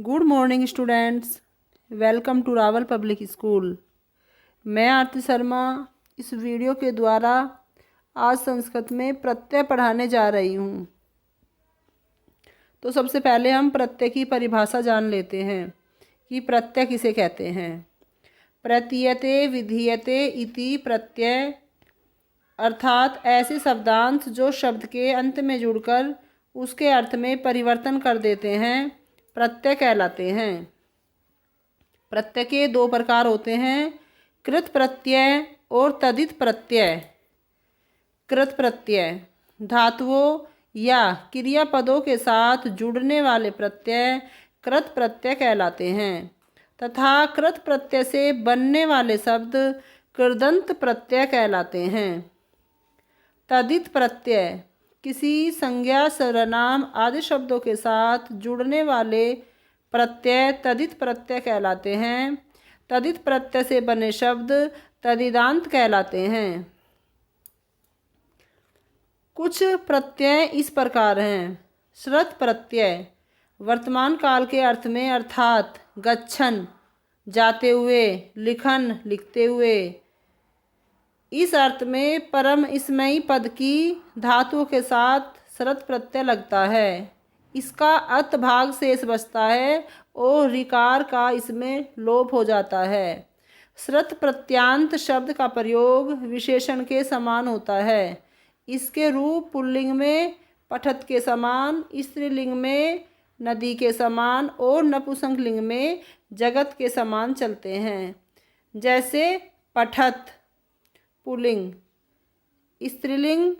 Good morning students, welcome to Rawal public school. मैं आरती शर्मा इस video के द्वारा आज संस्कृत में प्रत्यय पढ़ाने जा रही हूँ। तो सबसे पहले हम प्रत्यय की परिभाषा जान लेते हैं कि प्रत्यय किसे कहते हैं। प्रतीयते विधीयते इति प्रत्यय अर्थात ऐसे शब्दांश जो शब्द के अंत में जुड़कर उसके अर्थ में परिवर्तन कर देते हैं, प्रत्यय कहलाते हैं। प्रत्यय के दो प्रकार होते हैं, कृत प्रत्यय और तदित प्रत्यय। कृत प्रत्यय धातुओं या क्रियापदों के साथ जुड़ने वाले प्रत्यय कृत प्रत्यय कहलाते हैं तथा कृत प्रत्यय से बनने वाले शब्द कृदंत प्रत्यय कहलाते हैं। तदित प्रत्यय किसी संज्ञा, सर्वनाम आदि शब्दों के साथ जुड़ने वाले प्रत्यय तदित प्रत्यय कहलाते हैं। तदित प्रत्यय से बने शब्द तदिदांत कहलाते हैं। कुछ प्रत्यय इस प्रकार हैं। श्रत प्रत्यय वर्तमान काल के अर्थ में अर्थात गच्छन जाते हुए, लिखन लिखते हुए, इस अर्थ में परम स्मयी पद की धातुओं के साथ श्रत प्रत्यय लगता है। इसका अत भाग शेष बचता है और ऋकार का इसमें लोप हो जाता है। श्रत प्रत्यांत शब्द का प्रयोग विशेषण के समान होता है। इसके रूप पुल्लिंग में पठत के समान, स्त्रीलिंग में नदी के समान और नपुंसकलिंग में जगत के समान चलते हैं। जैसे पठत पुल्लिंग, स्त्रीलिंग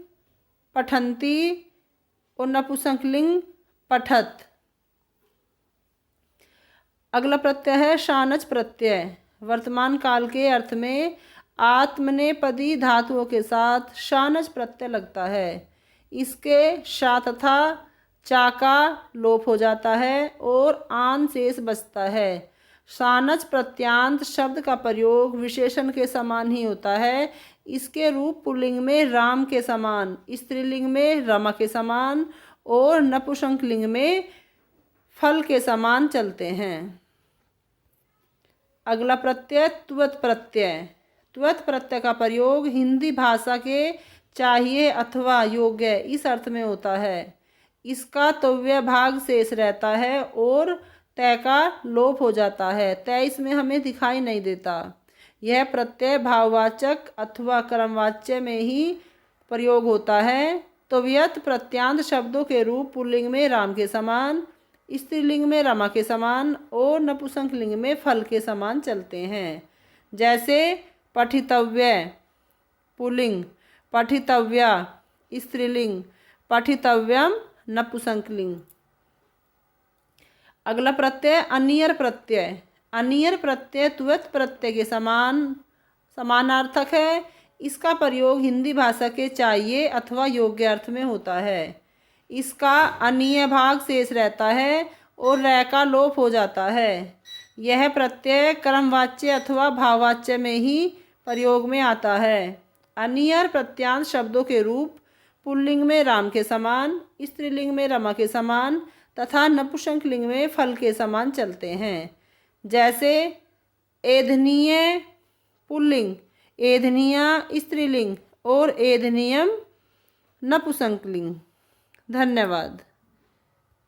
पठन्ति और नपुंसकलिंग पठत। अगला प्रत्यय है शानच प्रत्यय। वर्तमान काल के अर्थ में आत्मनेपदी धातुओं के साथ शानच प्रत्यय लगता है। इसके शा तथा चा का लोप हो जाता है और आन शेष बचता है। शानच प्रत्यांत शब्द का प्रयोग विशेषण के समान ही होता है। इसके रूप पुल्लिंग में राम के समान, स्त्रीलिंग में रमा के समान और नपुंसकलिंग में फल के समान चलते हैं। अगला प्रत्यय त्वत् प्रत्यय। त्वत् प्रत्यय का प्रयोग हिंदी भाषा के चाहिए अथवा योग्य इस अर्थ में होता है। इसका तव्य भाग शेष रहता है और तय का लोप हो जाता है। तय इसमें हमें दिखाई नहीं देता। यह प्रत्यय भाववाचक अथवा क्रमवाच्य में ही प्रयोग होता है। तव्यत् प्रत्यांत शब्दों के रूप पुल्लिंग में राम के समान, स्त्रीलिंग में रमा के समान और नपुंसकलिंग में फल के समान चलते हैं। जैसे पठितव्य पुल्लिंग, पठितव्या स्त्रीलिंग, पठितव्यम नपुंसकलिंग। अगला प्रत्यय अनियर प्रत्यय। अनियर प्रत्यय त्वत् प्रत्यय के समानार्थक है। इसका प्रयोग हिंदी भाषा के चाहिए अथवा योग्य अर्थ में होता है। इसका अनीय भाग शेष रहता है और रै का लोप हो जाता है। यह प्रत्यय क्रमवाच्य अथवा भाववाच्य में ही प्रयोग में आता है। अनियर प्रत्यांत शब्दों के रूप पुल्लिंग में राम के समान, स्त्रीलिंग में रमा के समान तथा नपुंसकलिंग में फल के समान चलते हैं। जैसे एधनीय पुल्लिंग, एधनीया स्त्रीलिंग और एधनीयम नपुंसकलिंग। धन्यवाद।